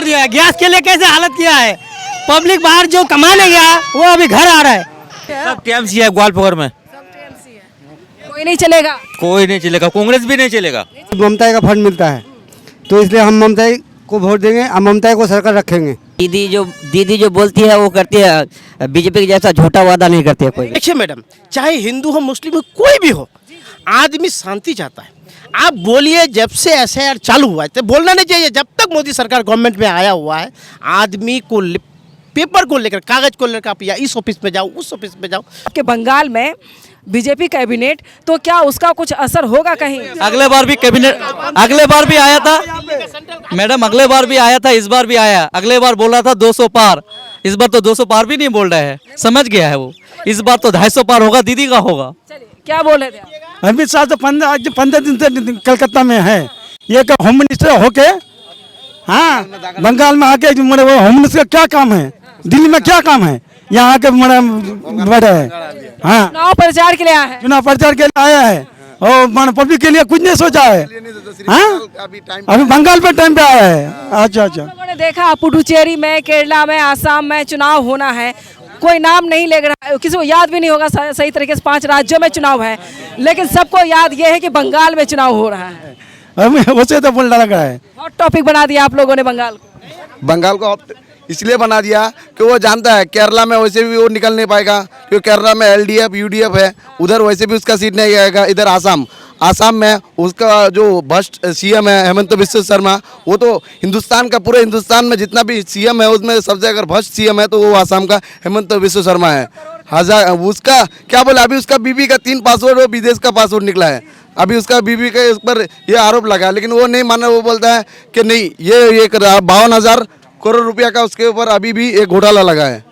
दिया है। गैस के लिए कैसे हालत किया है, पब्लिक बाहर जो कमाने गया वो अभी घर आ रहा है। सब टीएमसी है ग्वालपोर में, कोई नहीं चलेगा। कोई नहीं चलेगा, कांग्रेस भी नहीं चलेगा। ममता का फंड मिलता है तो इसलिए हम ममता को वोट देंगे और ममता को सरकार रखेंगे। दीदी जो बोलती है वो करती है, बीजेपी के जैसा झूठा वादा नहीं करती है कोई। देखिए मैडम, चाहे हिंदू हो मुस्लिम हो कोई भी हो, आदमी शांति चाहता है। आप बोलिए जब से एसआईआर चालू हुआ है तो बोलना नहीं चाहिए। जब तक मोदी सरकार गवर्नमेंट में आया हुआ है, आदमी को पेपर को लेकर, कागज को लेकर आप या इस ऑफिस में जाओ उस ऑफिस में जाओ। कि बंगाल में बीजेपी कैबिनेट, तो क्या उसका कुछ असर होगा कहीं? अगले बार भी कैबिनेट, अगले बार भी आया था मैडम, अगले बार भी आया था, इस बार भी आया। अगले बार बोला था 200 पार, इस बार तो 200 पार भी नहीं बोल रहा है, समझ गया है वो। इस बार तो 250 पार होगा, दीदी का होगा। क्या बोल रहे थे आप? अमित शाह तो 15 दिन से कलकत्ता में है, ये होम मिनिस्टर होके, हाँ बंगाल में आके होम मिनिस्टर का क्या काम है, दिल्ली में क्या काम है, यहाँ आके बड़े है। हाँ चुनाव प्रचार के लिए आया है। चुनाव प्रचार के लिए आया है और पब्लिक के लिए कुछ नहीं सोचा है। हाँ अभी बंगाल पे टाइम पे आया है। अच्छा अच्छा, लोगों ने देखा पुडुचेरी में, केरला में, आसाम में चुनाव होना है, कोई नाम नहीं ले रहा, किसी को याद भी नहीं होगा सही तरीके से 5 राज्यों में चुनाव है, लेकिन सबको याद ये है कि बंगाल में चुनाव हो रहा है। उसे तो बोलना लगा है। हॉट टॉपिक बना दिया आप लोगों ने बंगाल को। बंगाल को इसलिए बना दिया कि वो जानता है केरला में वैसे भी वो निकल नहीं पाएगा, क्योंकि केरला में एलडीएफ यूडीएफ है, उधर वैसे भी उसका सीट नहीं आएगा। इधर आसाम में उसका जो भ्रष्ट सीएम है हेमंत बिस्वा शर्मा, वो तो हिंदुस्तान का, पूरे हिंदुस्तान में जितना भी सीएम है उसमें सबसे अगर भ्रष्ट सीएम है तो वो आसाम का हेमंत बिस्वा शर्मा है। उसका क्या बोला, अभी उसका बीबी का 3 पासवर्ड वो विदेश का पासवर्ड निकला है। अभी उसका बीबी के उस पर ये आरोप लगा, लेकिन वो नहीं माना। वो बोलता है कि नहीं, ये 52,000 करोड़ रुपया का उसके ऊपर अभी भी एक घोटाला लगा है।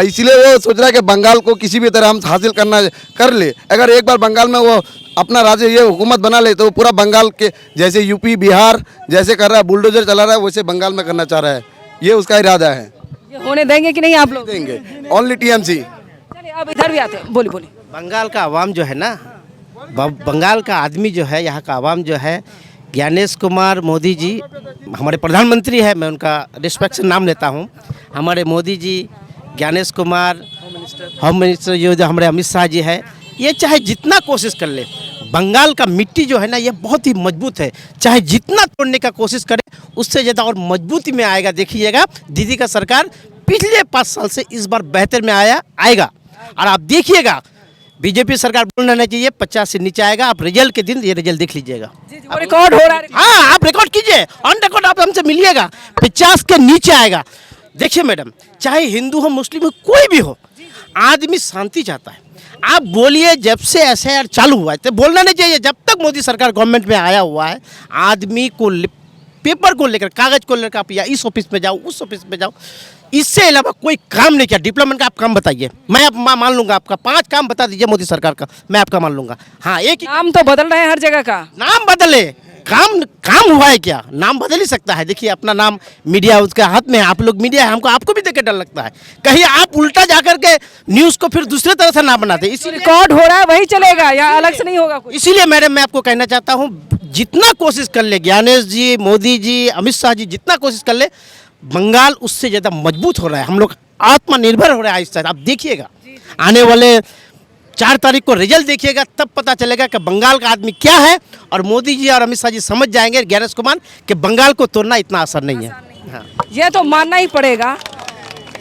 इसलिए वो सोच रहा है कि बंगाल को किसी भी तरह हम हासिल कर ले। अगर एक बार बंगाल में वो अपना राज्य ये हुकूमत बना ले तो पूरा बंगाल के जैसे यूपी बिहार जैसे कर रहा है, बुलडोजर चला रहा है, वैसे बंगाल में करना चाह रहा है। ये उसका इरादा है। ये होने देंगे कि नहीं आप लोग? देंगे, ओनली टीएमसी। चलिए अब इधर भी आते हैं, बोलिए। बंगाल का आवाम जो है ना, बंगाल का आदमी जो है, यहाँ का आवाम जो है, ज्ञानेश कुमार मोदी जी हमारे प्रधानमंत्री है, मैं उनका रिस्पेक्ट से नाम लेता हूँ। हमारे मोदी जी, ज्ञानेश कुमार होम मिनिस्टर जो हमारे अमित शाह जी है, ये चाहे जितना कोशिश कर ले, बंगाल का मिट्टी जो है ना ये बहुत ही मजबूत है। चाहे जितना तोड़ने का कोशिश करे उससे ज़्यादा और मजबूती में आएगा। देखिएगा दीदी का सरकार पिछले 5 साल से इस बार बेहतर में आएगा। और आप देखिएगा बीजेपी सरकार बोलना नहीं चाहिए, 50 से नीचे आएगा। आप रिजल्ट के दिन ये रिजल्ट देख लीजिएगा, रिकॉर्ड हो रहा है। हाँ आप रिकॉर्ड कीजिए, ऑन रिकॉर्ड आप हमसे मिलिएगा, 50 के नीचे आएगा। देखिए मैडम, चाहे हिंदू हो मुस्लिम हो कोई भी हो, आदमी शांति चाहता है। आप बोलिए जब से एसआईआर चालू हुआ है तो बोलना नहीं चाहिए। जब तक मोदी सरकार गवर्नमेंट में आया हुआ है, आदमी को पेपर को लेकर, कागज को लेकर आप या इस ऑफिस में जाओ उस ऑफिस में जाओ, इससे अलावा कोई काम नहीं किया। डेवलपमेंट का आप काम बताइए, मैं मान लूंगा आपका 5 काम बता दीजिए मोदी सरकार का, मैं आपका मान लूंगा। हाँ एक नाम तो बदल रहे हैं हर जगह का, नाम बदले, काम हुआ है क्या? नाम बदल ही सकता है। देखिए अपना नाम मीडिया उसके हाथ में है, आप लोग मीडिया है, हमको आपको भी देख के डर लगता है कहीं आप उल्टा जाकर के न्यूज़ को फिर दूसरे तरह से ना बनाते। इसीलिए रिकॉर्ड हो रहा है वही चलेगा या अलग से नहीं होगा कुछ? इसीलिए मैडम मैं आपको कहना चाहता हूँ, जितना कोशिश कर ले ज्ञानेश जी, मोदी जी, अमित शाह जी, जितना कोशिश कर ले, बंगाल उससे ज़्यादा मजबूत हो रहा है। हम लोग आत्मनिर्भर हो रहा है इस तरह। आप देखिएगा आने वाले 4 तारीख को रिजल्ट देखिएगा, तब पता चलेगा कि बंगाल का आदमी क्या है। और मोदी जी और अमित शाह जी समझ जाएंगे, ज्ञानेश कुमार, कि बंगाल को तोड़ना इतना आसान नहीं है। हाँ। ये तो मानना ही पड़ेगा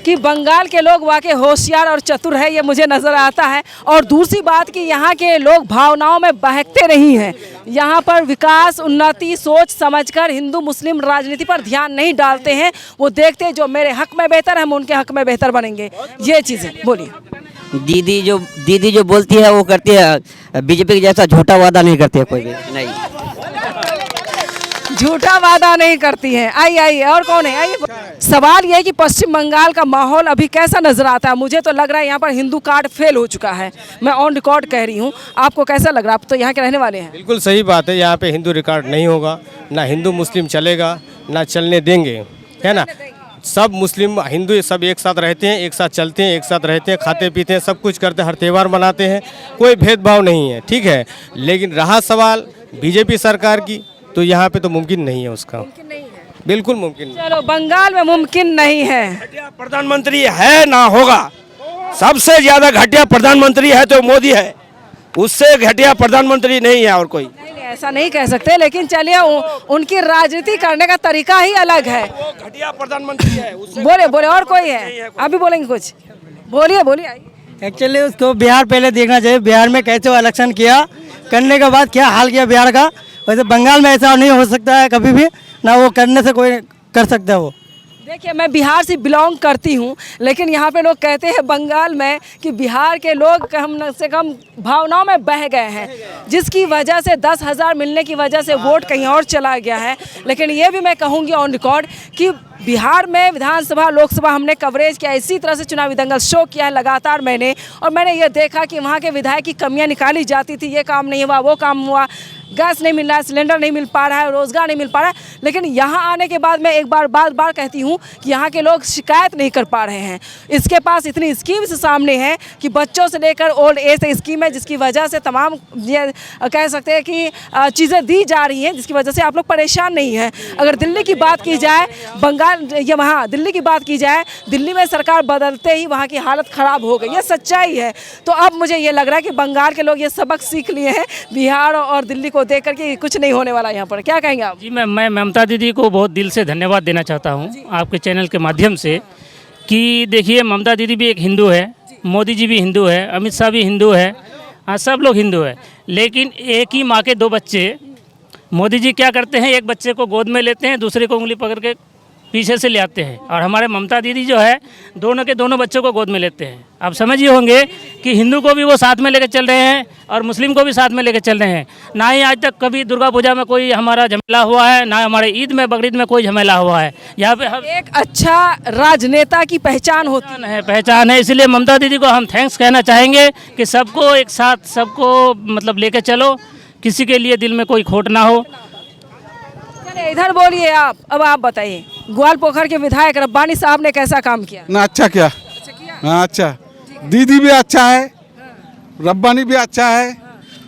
कि बंगाल के लोग वाकई होशियार और चतुर है, ये मुझे नज़र आता है। और दूसरी बात कि यहाँ के लोग भावनाओं में बहकते नहीं हैं। यहाँ पर विकास, उन्नति सोच समझकर हिंदू मुस्लिम राजनीति पर ध्यान नहीं डालते हैं। वो देखते हैं जो मेरे हक में बेहतर है, हम उनके हक में बेहतर बनेंगे। ये चीज़ें बोलिए। दीदी जो बोलती है वो करती है, बीजेपी के जैसा झूठा वादा नहीं करती है कोई भी नहीं। झूठा वादा नहीं करती है। आइए और कौन है? आइए। सवाल यह है कि पश्चिम बंगाल का माहौल अभी कैसा नजर आता है? मुझे तो लग रहा है यहाँ पर हिंदू कार्ड फेल हो चुका है, मैं ऑन रिकॉर्ड कह रही हूँ। आपको कैसा लग रहा है? आप तो यहाँ के रहने वाले हैं। बिल्कुल सही बात है, यहाँ पे हिंदू रिकॉर्ड नहीं होगा, ना हिंदू मुस्लिम चलेगा, ना चलने देंगे, है ना। सब मुस्लिम हिंदू सब एक साथ रहते हैं, एक साथ चलते हैं, एक साथ रहते हैं, खाते पीते हैं, सब कुछ करते हैं, हर त्यौहार मनाते हैं, कोई भेदभाव नहीं है, ठीक है। लेकिन रहा सवाल बीजेपी सरकार की, तो यहाँ पे तो मुमकिन नहीं है उसका। बिल्कुल मुमकिन नहीं। चलो बंगाल में मुमकिन नहीं है। घटिया प्रधानमंत्री है ना होगा, सबसे ज्यादा घटिया प्रधानमंत्री है तो मोदी है, उससे घटिया प्रधानमंत्री नहीं है और कोई। नहीं नहीं ऐसा नहीं कह सकते, लेकिन चलिए उनकी राजनीति करने का तरीका ही अलग है। वो घटिया प्रधानमंत्री है, उससे बोले बोले और कोई है? अभी बोलेंगे कुछ, बोलिए बोलिए आइए। एक्चुअली उसको बिहार पहले देखना चाहिए, बिहार में कैसे वो इलेक्शन किया, करने के बाद क्या हाल किया बिहार का। वैसे बंगाल में ऐसा नहीं हो सकता है कभी भी, ना वो करने से कोई कर सकता है वो। देखिए मैं बिहार से बिलोंग करती हूँ, लेकिन यहाँ पे लोग कहते हैं बंगाल में कि बिहार के लोग कम से कम भावनाओं में बह गए हैं, जिसकी वजह से 10,000 मिलने की वजह से वोट कहीं और चला गया है। लेकिन ये भी मैं कहूँगी ऑन रिकॉर्ड कि बिहार में विधानसभा लोकसभा हमने कवरेज किया, इसी तरह से चुनावी दंगल शो किया है लगातार मैंने, और मैंने ये देखा कि वहाँ के विधायक की कमियाँ निकाली जाती थी, ये काम नहीं हुआ, वो काम हुआ, गैस नहीं मिल रहा है, सिलेंडर नहीं मिल पा रहा है, रोज़गार नहीं मिल पा रहा है। लेकिन यहाँ आने के बाद मैं एक बार कहती हूँ कि यहाँ के लोग शिकायत नहीं कर पा रहे हैं। इसके पास इतनी स्कीम्स सामने हैं कि बच्चों से लेकर ओल्ड एज स्कीम है, जिसकी वजह से तमाम ये कह सकते हैं कि चीज़ें दी जा रही हैं, जिसकी वजह से आप लोग परेशान नहीं हैं। अगर दिल्ली की बात की जाए, बंगाल या वहाँ दिल्ली की बात की जाए, दिल्ली में सरकार बदलते ही वहाँ की हालत ख़राब हो गई, ये सच्चाई है। तो अब मुझे ये लग रहा है कि बंगाल के लोग ये सबक सीख लिए हैं बिहार और दिल्ली को देख करके, कुछ नहीं होने वाला यहाँ पर। क्या कहेंगे आप? जी मैं ममता दीदी को बहुत दिल से धन्यवाद देना चाहता हूँ आपके चैनल के माध्यम से, कि देखिए ममता दीदी भी एक हिंदू है, मोदी जी भी हिंदू है, अमित शाह भी हिंदू है, हाँ सब लोग हिंदू है, लेकिन एक ही माँ के दो बच्चे। मोदी जी क्या करते हैं, एक बच्चे को गोद में लेते हैं, दूसरे को उंगली पकड़ के पीछे से ले आते हैं, और हमारे ममता दीदी जो है दोनों के दोनों बच्चों को गोद में लेते हैं। आप समझिए होंगे कि हिंदू को भी वो साथ में लेकर चल रहे हैं और मुस्लिम को भी साथ में लेकर चल रहे हैं। ना ही आज तक कभी दुर्गा पूजा में कोई हमारा झमेला हुआ है, ना हमारे ईद में बकरीद में कोई झमेला हुआ है। यहाँ पे हम एक अच्छा राजनेता की पहचान होती पहचान है, इसलिए ममता दीदी को हम थैंक्स कहना चाहेंगे कि सबको एक साथ, सबको मतलब लेकर चलो, किसी के लिए दिल में कोई खोट ना हो। इधर बोलिए आप, अब आप बताइए ग्वालपोखर के विधायक रब्बानी साहब ने कैसा काम किया? ना अच्छा क्या, हाँ अच्छा, दीदी भी अच्छा है, रब्बानी भी अच्छा है,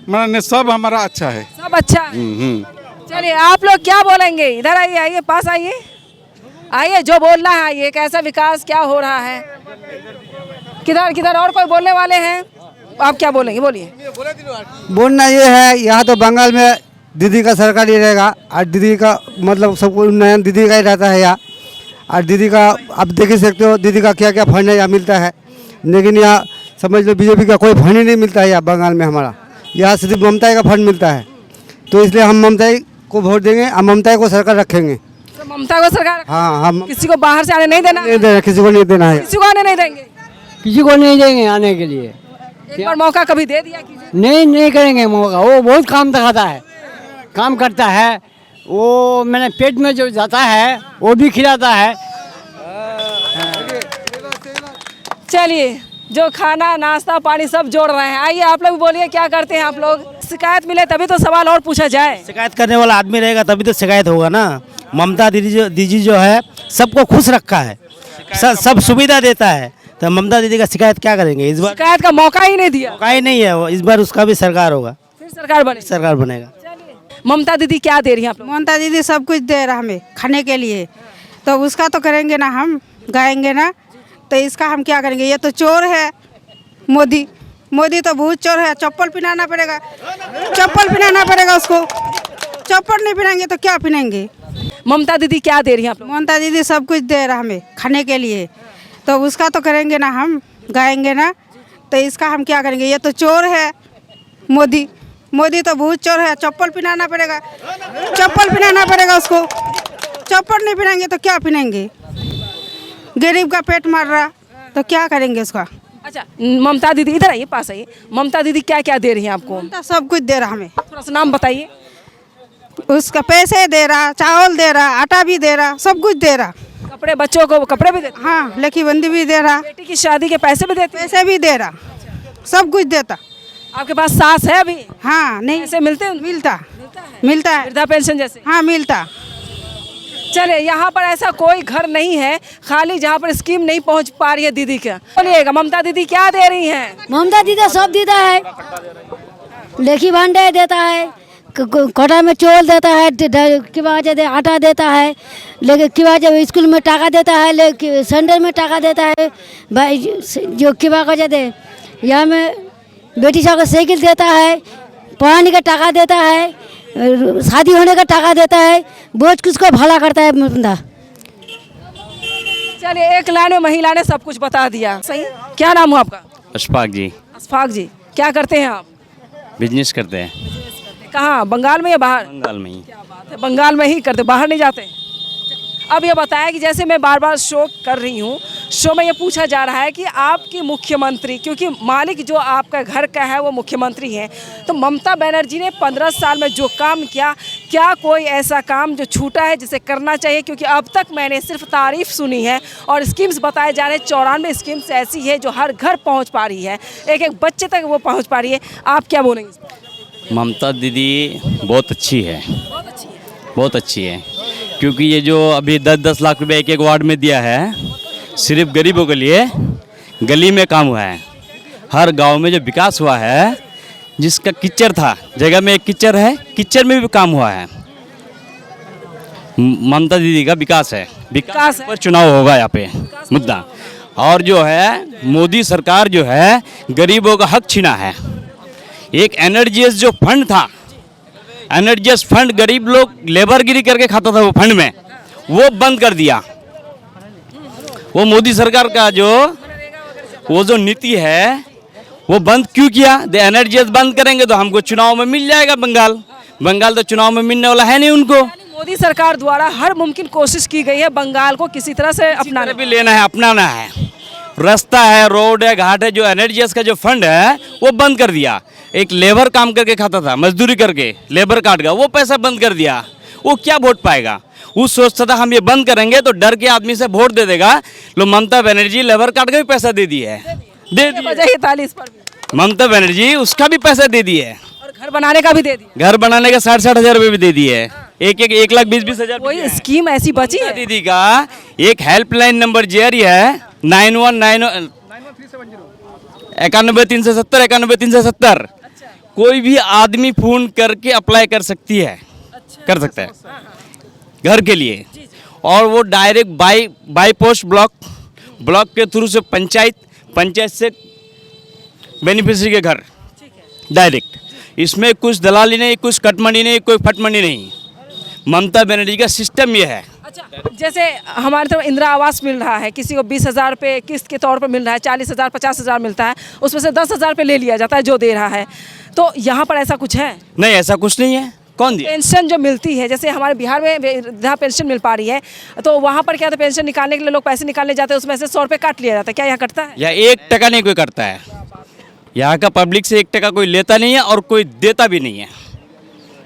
मैंने सब हमारा अच्छा है, सब अच्छा है। चलिए आप लोग क्या बोलेंगे? इधर आइए, आइए पास आइए, आइए जो बोलना है आइए। कैसा विकास क्या हो रहा है? किधर किधर और कोई बोलने वाले हैं? आप क्या बोलेंगे, बोलिए। बोलना ये है, यहाँ तो बंगाल में दीदी का सरकार ही रहेगा, और दीदी का मतलब सबको उन्नयन दीदी का ही रहता है यहाँ। और दीदी का आप देख ही सकते हो, दीदी का क्या क्या फंड है यहाँ मिलता है, लेकिन यहाँ समझ लो बीजेपी का कोई फंड ही नहीं मिलता है यहाँ बंगाल में। हमारा यहाँ सिर्फ ममता का फंड मिलता है, तो इसलिए हम ममता को वोट देंगे और ममता को सरकार रखेंगे। तो ममता को सरकार, हाँ हम किसी को बाहर से आने नहीं देना, नहीं देना, किसी को नहीं देना है, किसी को आने नहीं देंगे, किसी को नहीं देंगे आने के लिए। एक बार मौका कभी दे दिया कीजिए। नहीं करेंगे मौका, वो बहुत काम दिखाता है, काम करता है वो, मैंने पेट में जो जाता है वो भी खिलाता है। चलिए जो खाना नाश्ता पानी सब जोड़ रहे हैं, आइए आप लोग बोलिए क्या करते हैं आप लोग? शिकायत मिले तभी तो सवाल और पूछा जाए। शिकायत करने वाला आदमी रहेगा तभी तो शिकायत होगा ना। ममता दीदी जो है सबको खुश रखा है, सब सुविधा देता है, तो ममता दीदी का शिकायत क्या करेंगे? इस बार शिकायत का मौका ही नहीं दिया, मौका ही नहीं है, इस बार उसका भी सरकार होगा, फिर सरकार बनेगा। ममता दीदी क्या दे रही हैं आप लोग? ममता दीदी सब कुछ दे रहा हमें खाने के लिए, तो उसका तो करेंगे ना, हम गाएंगे ना, तो इसका हम क्या करेंगे? ये तो चोर है मोदी तो बहुत चोर है। चप्पल पहनाना पड़ेगा, चप्पल पहनाना पड़ेगा उसको, चप्पल नहीं पहनेंगे तो क्या पहनेंगे? ममता दीदी क्या दे रही हैं आप लोग? ममता दीदी सब कुछ दे रहा हमें खाने के लिए, तो उसका तो करेंगे ना, हम गाएंगे ना, तो इसका हम क्या करेंगे? ये तो चोर है मोदी तो बहुत चोर है। चप्पल पहनाना पड़ेगा, चप्पल पहनाना पड़ेगा उसको, चप्पल नहीं पहनेंगे तो क्या पहनेंगे? गरीब का पेट मार रहा, तो क्या करेंगे उसका? अच्छा ममता दीदी इधर आइए, पास आइए। ममता दीदी क्या क्या दे रही हैं आपको? ममता सब कुछ दे रहा हमें। थोड़ा सा नाम बताइए। उसका पैसे दे रहा, चावल दे रहा, आटा भी दे रहा, सब कुछ दे रहा। कपड़े, बच्चों को कपड़े भी देते? हाँ, लकी बंदी भी दे रहा, बेटी की शादी के पैसे भी देते? पैसे भी दे रहा, सब कुछ देता। आपके पास सास है अभी? हाँ, नहीं पैसे मिलते हैं? मिलता है, वृद्धा पेंशन जैसे? हाँ मिलता। चले यहाँ पर ऐसा कोई घर नहीं है खाली जहाँ पर स्कीम नहीं पहुँच पा रही है दीदी का। बोलिएगा ममता दीदी क्या दे रही हैं? ममता दीदी सब देता है, लेखी भांडे देता है, कोटा में चोल देता है, कि वजह आटा देता है, लेकिन कि वजह स्कूल में टाका देता है, लेकिन संडे में टाका देता है भाई, जो कि वजह दे यहाँ में बेटी साहब को साइकिल देता है, पढ़ाने का टाका देता है, शादी होने का टाका देता है, बहुत कुछ को भला करता है बंदा। चलिए, एक लाइन में महिला ने सब कुछ बता दिया। सही, क्या नाम हुआ आपका? अशफाक जी, अशफाक जी, क्या करते हैं आप? बिजनेस करते हैं। कहाँ, बंगाल में या बाहर? बंगाल में ही। क्या बात है, बंगाल में ही करते, बाहर नहीं जाते? अब ये बताया कि जैसे मैं बार बार शो कर रही हूँ, शो में ये पूछा जा रहा है कि आपकी मुख्यमंत्री, क्योंकि मालिक जो आपका घर का है वो मुख्यमंत्री हैं, तो ममता बनर्जी ने 15 साल में जो काम किया, क्या कोई ऐसा काम जो छूटा है जिसे करना चाहिए? क्योंकि अब तक मैंने सिर्फ तारीफ सुनी है और स्कीम्स बताए जा रहे हैं, 94 स्कीम्स ऐसी है जो हर घर पहुँच पा रही है, एक एक बच्चे तक वो पहुँच पा रही है। आप क्या बोलेंगे इस पर? ममता दीदी बहुत अच्छी है, बहुत अच्छी है, क्योंकि ये जो अभी 10-10 लाख रुपए एक एक वार्ड में दिया है, सिर्फ गरीबों के लिए, गली में काम हुआ है। हर गांव में जो विकास हुआ है, जिसका किच्चर था, जगह में एक किच्चर है, किच्चर में भी काम हुआ है। ममता दीदी का विकास है, विकास पर चुनाव होगा यहाँ पे मुद्दा। और जो है मोदी सरकार जो है गरीबों का हक छीना है। एक एनर्जीएस जो फंड था, एनर्जीएस फंड गरीब लोग लेबरगिरी करके खाता था, वो फंड में वो बंद कर दिया। वो मोदी सरकार का जो नीति है वो बंद क्यों किया? द एनर्जीएस बंद करेंगे तो हमको चुनाव में मिल जाएगा बंगाल तो चुनाव में मिलने वाला है नहीं उनको। मोदी सरकार द्वारा हर मुमकिन कोशिश की गई है बंगाल को किसी तरह से अपनाने भी लेना है, अपनाना है। रास्ता है, रोड है, घाट है, जो एनर्जीएस का जो फंड है वो बंद कर दिया। एक लेबर काम करके खाता था, मजदूरी करके, लेबर कार्ड का वो पैसा बंद कर दिया। वो क्या वोट पाएगा? वो सोचता था हम ये बंद करेंगे तो डर के आदमी से वोट दे देगा। लो, ममता बनर्जी लेबर कार्ड का भी पैसा दे दी है, दे दी। बजाइए ताली इस पर भी। ममता बनर्जी उसका भी पैसा दे दी है, और घर बनाने का भी दे दिया। घर बनाने का 60-60 हजार रुपये भी दे दिए है। एक लाख 20-20 हजार। कोई स्कीम ऐसी बची है? दीदी का एक हेल्पलाइन नंबर जारी है 9190 91 370। कोई भी आदमी फोन करके अप्लाई कर सकती है, कर सकता है घर के लिए। और वो डायरेक्ट बाई पोस्ट ब्लॉक के थ्रू से पंचायत से बेनिफिशियरी के घर डायरेक्ट। इसमें कुछ दलाली नहीं, कुछ कटमंडी नहीं, कोई फटमंडी नहीं। ममता बनर्जी का सिस्टम ये है। अच्छा, जैसे हमारे तरफ इंदिरा आवास मिल रहा है, किसी को 20,000 रुपये किस्त के तौर पर मिल रहा है, 40,000 50,000 मिलता है, उसमें से 10,000 रुपये ले लिया जाता है जो दे रहा है। तो यहाँ पर ऐसा कुछ है? नहीं, ऐसा कुछ नहीं है। कौन दिया? पेंशन जो मिलती है, जैसे हमारे बिहार में वृद्धा पेंशन मिल पा रही है, तो वहाँ पर क्या था, पेंशन निकालने के लिए लोग पैसे निकालने जाते हैं, उसमें से 100 रुपये काट लिया जाता है। क्या यहाँ कटता है? या 1 टका नहीं कोई करता है। यहाँ का पब्लिक से 1 टका कोई लेता नहीं है और कोई देता भी नहीं है।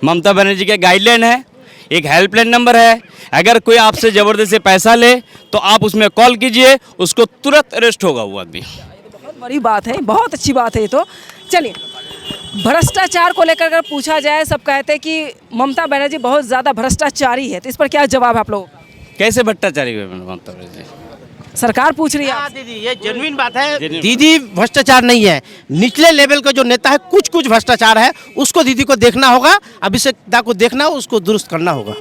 ममता बनर्जी के गाइडलाइन है, एक हेल्पलाइन नंबर है। अगर कोई आपसे ज़बरदस्ती पैसा ले तो आप उसमें कॉल कीजिए, उसको तुरंत अरेस्ट होगा वो आदमी। बहुत बड़ी बात है, बहुत अच्छी बात है ये तो। चलिए, भ्रष्टाचार को लेकर अगर पूछा जाए, सब कहते हैं कि ममता बनर्जी बहुत ज़्यादा भ्रष्टाचारी है, तो इस पर क्या जवाब है आप लोगों का? कैसे भ्रष्टाचारी हुए ममता बनर्जी? सरकार पूछ रही है आपसे। दीदी, ये जेन्युइन बात है। दीदी भ्रष्टाचार नहीं है, निचले लेवल का जो नेता है कुछ भ्रष्टाचार है, उसको दीदी को देखना होगा, अभिषेक दा को देखना हो, उसको दुरुस्त करना होगा।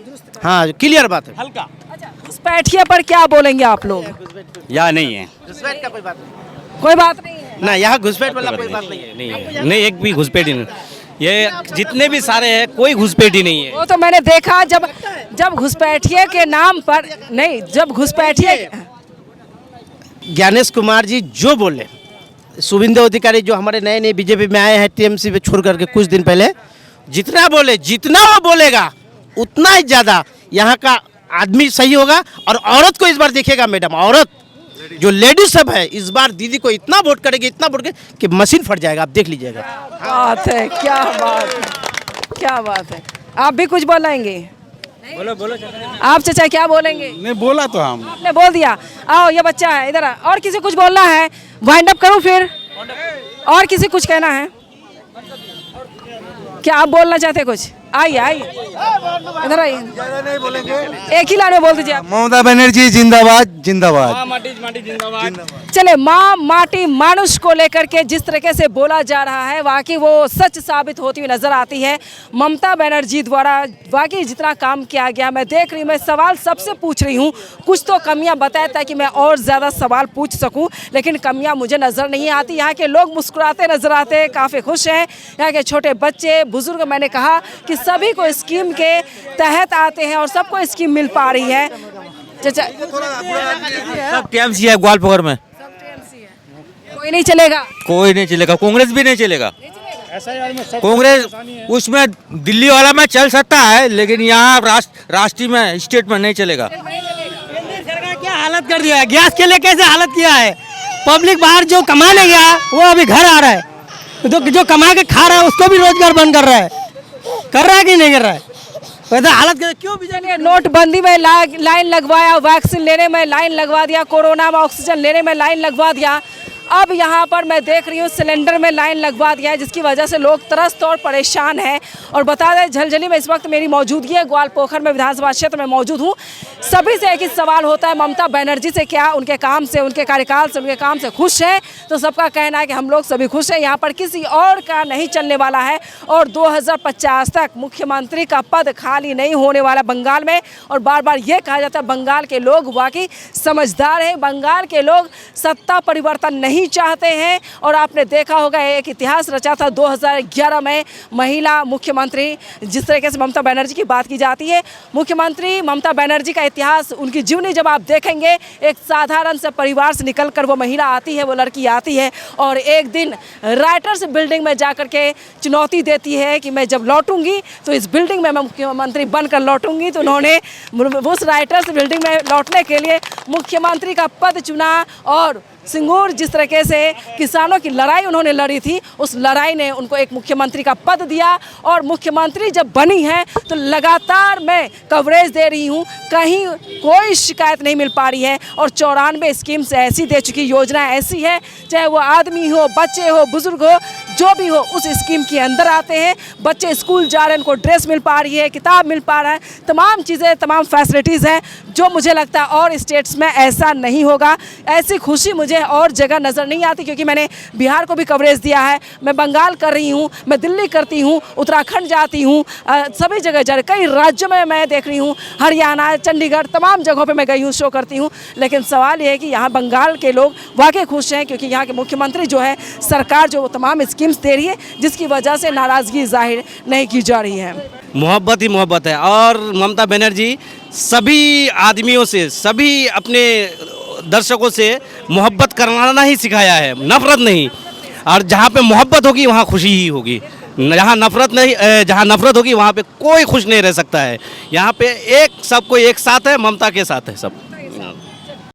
हाँ, क्लियर बात है। हल्का। अच्छा, घुसपैठिया पर क्या बोलेंगे आप लोग? या नहीं है, घुसपैठ का कोई बात नहीं, कोई बात नहीं है ना, यहाँ घुसपैठ वाला कोई बात नहीं है। नहीं, एक भी घुसपैठी नहीं। ये जितने भी सारे हैं, कोई घुसपैठी नहीं है। वो तो मैंने देखा, जब घुसपैठिया के नाम पर नहीं, जब घुसपैठिया ज्ञानेश कुमार जी जो बोले, शुभेंदु अधिकारी जो हमारे नए बीजेपी में आए हैं टीएमसी पे छोड़ करके कुछ दिन पहले, जितना वो बोलेगा उतना ही ज़्यादा यहाँ का आदमी सही होगा। और औरत को इस बार देखिएगा मैडम, औरत जो लेडीज सब है इस बार दीदी को इतना वोट करेगी, इतना वोट करेगी कि मशीन फट जाएगा, आप देख लीजिएगा। बात है, क्या बात है। आप भी कुछ बोलेंगे? बोलो आप चाचा क्या बोलेंगे? नहीं बोला तो हम आपने बोल दिया। आओ, ये बच्चा है, इधर आ। और किसी कुछ बोलना है? वाइंड अप करूं फिर? और किसी कुछ कहना है? क्या आप बोलना चाहते हैं कुछ? आइए आइए, इधर आइए, एक ही लाइन में बोल दीजिए आप। ममता बनर्जी जिंदाबाद जिंदाबाद। चले, माँ माटी मानुष को लेकर के जिस तरीके से बोला जा रहा है वाकई वो सच साबित होती हुई नजर आती है। ममता बनर्जी द्वारा वाकई जितना काम किया गया, मैं देख रही हूँ, मैं सवाल सबसे पूछ रही हूँ, कुछ तो कमियां बताए ताकि मैं और ज़्यादा सवाल पूछ सकूं, लेकिन कमियां मुझे नज़र नहीं आती। यहाँ के लोग मुस्कुराते नजर आते हैं, काफ़ी खुश हैं। यहाँ के छोटे बच्चे बुजुर्ग, मैंने कहा कि सभी को स्कीम के तहत आते हैं और सबको स्कीम मिल पा रही है। चाचा, सब टीएमसी है ग्वालपोखर में, कोई नहीं चलेगा, कोई नहीं चलेगा, कांग्रेस भी नहीं चलेगा। कांग्रेस उसमें दिल्ली वाला में चल सकता है, लेकिन यहाँ राष्ट्रीय में, स्टेट में नहीं चलेगा। सरकार क्या हालत कर दिया है, गैस के लिए कैसे हालत किया है। पब्लिक बाहर जो कमाने गया वो अभी घर आ रहा है, जो कमा के खा रहा है उसको भी रोजगार बंद कर रहा है कि नहीं कर रहा है। वैसे हालत क्यों चलिए, नोटबंदी में लाइन लगवाया, वैक्सीन लेने में लाइन लगवा दिया, कोरोना में ऑक्सीजन लेने में लाइन लगवा दिया, अब यहाँ पर मैं देख रही हूँ सिलेंडर में लाइन लगवा दिया है, जिसकी वजह से लोग त्रस्त और परेशान हैं। और बता दें, झलझली में इस वक्त मेरी मौजूदगी है, ग्वालपोखर में विधानसभा क्षेत्र में मौजूद हूँ। सभी से एक ही सवाल होता है, ममता बनर्जी से क्या, उनके काम से, उनके कार्यकाल से, उनके काम से खुश हैं? तो सबका कहना है कि हम लोग सभी खुश हैं, यहाँ पर किसी और का नहीं चलने वाला है और 2050 तक मुख्यमंत्री का पद खाली नहीं होने वाला बंगाल में। और बार बार ये कहा जाता है बंगाल के लोग वाकई समझदार हैं, बंगाल के लोग सत्ता परिवर्तन नहीं चाहते हैं। और आपने देखा होगा, एक इतिहास रचा था 2011 में महिला मुख्यमंत्री, जिस तरीके से ममता बनर्जी की बात की जाती है, मुख्यमंत्री ममता बनर्जी का इतिहास, उनकी जीवनी जब आप देखेंगे, एक साधारण से परिवार से निकलकर वो महिला आती है, वो लड़की आती है और एक दिन राइटर्स बिल्डिंग में जाकर के चुनौती देती है कि मैं जब लौटूंगी तो इस बिल्डिंग में मैं मुख्यमंत्री बनकर लौटूंगी। तो उन्होंने उस राइटर्स बिल्डिंग में लौटने के लिए मुख्यमंत्री का पद चुना और सिंगूर जिस तरीके से किसानों की लड़ाई उन्होंने लड़ी थी, उस लड़ाई ने उनको एक मुख्यमंत्री का पद दिया। और मुख्यमंत्री जब बनी है तो लगातार मैं कवरेज दे रही हूँ, कहीं कोई शिकायत नहीं मिल पा रही है। और 94 स्कीम्स ऐसी दे चुकी, योजना ऐसी है, चाहे वो आदमी हो, बच्चे हो, बुजुर्ग हो, जो भी हो, उस स्कीम के अंदर आते हैं। बच्चे स्कूल जा रहे हैं, उनको ड्रेस मिल पा रही है, किताब मिल पा रहा है, तमाम चीज़ें, तमाम फैसिलिटीज़ हैं, जो मुझे लगता है और स्टेट्स में ऐसा नहीं होगा। ऐसी खुशी मुझे और जगह नज़र नहीं आती, क्योंकि मैंने बिहार को भी कवरेज दिया है, मैं बंगाल कर रही हूँ, मैं दिल्ली करती हूँ, उत्तराखंड जाती हूँ, सभी जगह जा रही, कई राज्यों में मैं देख रही हूँ, हरियाणा, चंडीगढ़, तमाम जगहों पे मैं गई हूँ, शो करती हूँ। लेकिन सवाल ये है कि यहाँ बंगाल के लोग वाकई खुश हैं, क्योंकि यहाँ के मुख्यमंत्री जो है, सरकार जो तमाम स्कीम्स दे रही है, जिसकी वजह से नाराज़गी जाहिर नहीं की जा रही है। मोहब्बत ही मोहब्बत है। और ममता बनर्जी सभी आदमियों से, सभी अपने दर्शकों से मोहब्बत करना ही सिखाया है, नफरत नहीं। और जहाँ पे मोहब्बत होगी वहाँ खुशी ही होगी, जहाँ नफरत होगी वहाँ पे कोई खुश नहीं रह सकता है। यहाँ पे एक, सब कोई एक साथ है, ममता के साथ है सब।